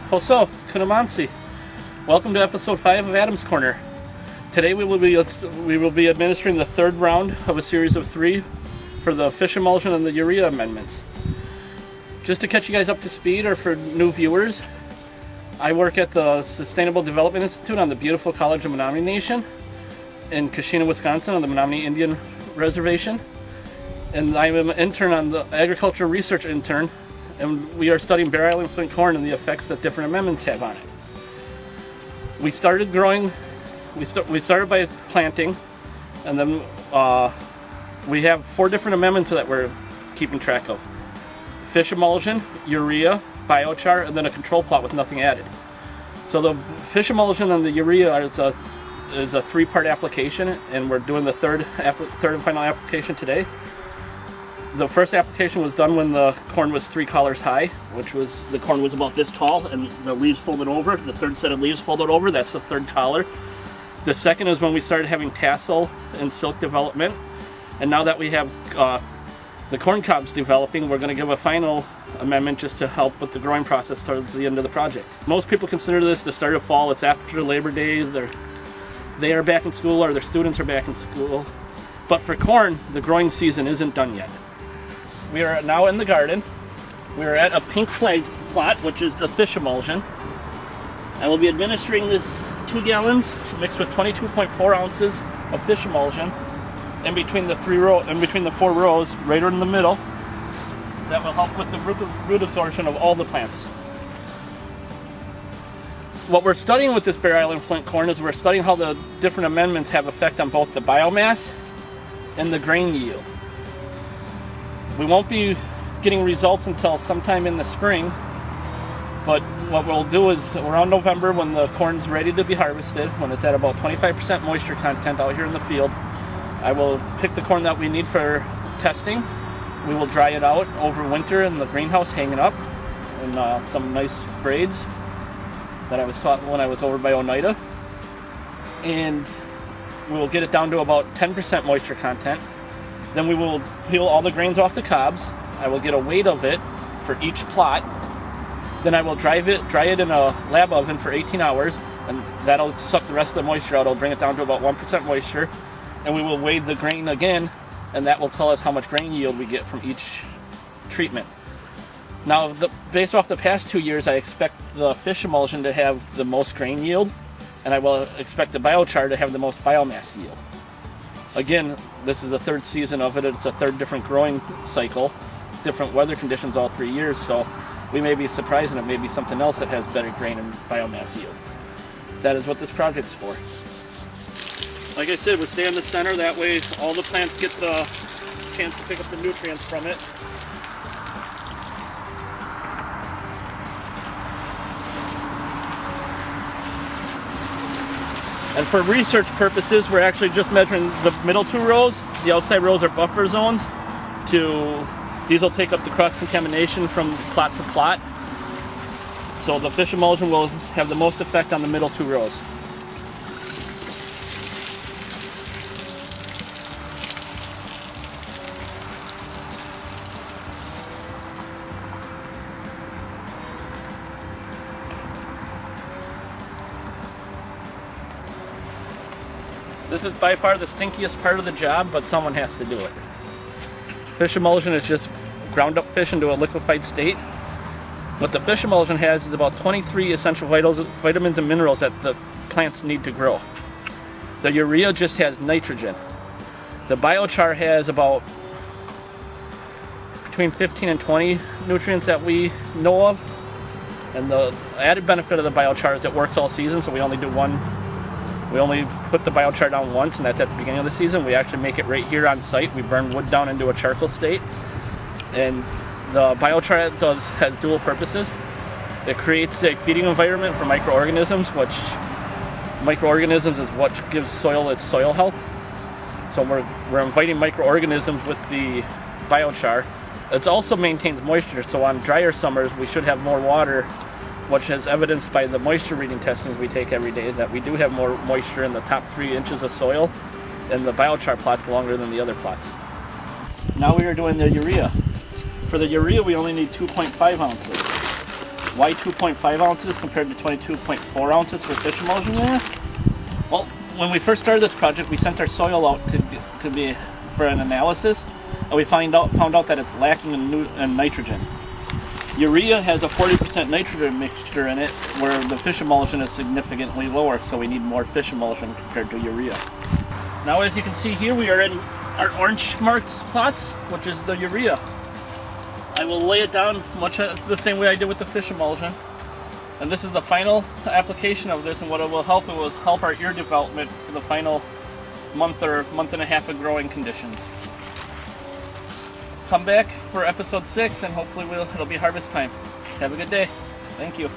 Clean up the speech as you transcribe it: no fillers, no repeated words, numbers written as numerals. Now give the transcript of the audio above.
Hoso, Kunamansi. Welcome to episode 5 of Adam's Corner. Today we will be administering the third round of a series of 3 for the fish emulsion and the urea amendments. Just to catch you guys up to speed, or for new viewers, I work at the Sustainable Development Institute on the beautiful College of Menominee Nation in Keshena, Wisconsin, on the Menominee Indian Reservation. And I'm an intern on the Agricultural Research Intern, and we are studying Bear Island flint corn and the effects that different amendments have on it. We started growing, we started by planting, and then we have 4 different amendments that we're keeping track of. Fish emulsion, urea, biochar, and then a control plot with nothing added. So the fish emulsion and the urea is a 3-part application, and we're doing the third and final application today. The first application was done when the corn was 3 collars high, which was, the corn was about this tall and the leaves folded over. The third set of leaves folded over, that's the third collar. The second is when we started having tassel and silk development. And now that we have the corn cobs developing, we're going to give a final amendment just to help with the growing process towards the end of the project. Most people consider this the start of fall. It's after Labor Day. They are back in school, or their students are back in school. But for corn, the growing season isn't done yet. We are now in the garden. We are at a pink flag plot, which is the fish emulsion. I will be administering this 2 gallons mixed with 22.4 ounces of fish emulsion in between the 4 rows, right in the middle. That will help with the root absorption of all the plants. What we're studying with this Bear Island flint corn is we're studying how the different amendments have effect on both the biomass and the grain yield. We won't be getting results until sometime in the spring, but what we'll do is around November, when the corn's ready to be harvested, when it's at about 25% moisture content out here in the field, I will pick the corn that we need for testing. We will dry it out over winter in the greenhouse, hanging up in some nice braids that I was taught when I was over by Oneida. And we will get it down to about 10% moisture content. Then we will peel all the grains off the cobs. I will get a weight of it for each plot. Then I will dry it in a lab oven for 18 hours, and that'll suck the rest of the moisture out. It'll bring it down to about 1% moisture. And we will weigh the grain again, and that will tell us how much grain yield we get from each treatment. Now, based off the past 2 years, I expect the fish emulsion to have the most grain yield, and I will expect the biochar to have the most biomass yield. Again, this is the 3rd season of it. It's a 3rd different growing cycle, different weather conditions all 3 years, so we may be surprised, and it may be something else that has better grain and biomass yield. That is what this project's for. Like I said, we'll stay in the center, that way all the plants get the chance to pick up the nutrients from it. And for research purposes, we're actually just measuring the middle 2 rows. The outside rows are buffer zones. These will take up the cross-contamination from plot to plot. So the fish emulsion will have the most effect on the middle 2 rows. This is by far the stinkiest part of the job, but someone has to do it. Fish emulsion is just ground up fish into a liquefied state. What the fish emulsion has is about 23 essential vitamins and minerals that the plants need to grow. The urea just has nitrogen. The biochar has about between 15 and 20 nutrients that we know of. And the added benefit of the biochar is it works all season, so we only put the biochar down once, and that's at the beginning of the season. We actually make it right here on site. We burn wood down into a charcoal state. And the biochar has dual purposes. It creates a feeding environment for microorganisms, which microorganisms is what gives soil its soil health. So we're inviting microorganisms with the biochar. It also maintains moisture, so on drier summers we should have more water, which is evidenced by the moisture reading testings we take every day, that we do have more moisture in the top 3 inches of soil, and the biochar plot's longer than the other plots. Now we are doing the urea. For the urea we only need 2.5 ounces. Why 2.5 ounces compared to 22.4 ounces for fish emulsion, you ask? Well, when we first started this project, we sent our soil out to be for an analysis, and we found out that it's lacking in nitrogen. Urea has a 40% nitrogen mixture in it, where the fish emulsion is significantly lower, so we need more fish emulsion compared to urea. Now, as you can see here, we are in our orange marked plots, which is the urea. I will lay it down much the same way I did with the fish emulsion. And this is the final application of this, and what it will help our ear development for the final month or month and a half of growing conditions. Come back for episode 6, and hopefully it'll be harvest time. Have a good day. Thank you.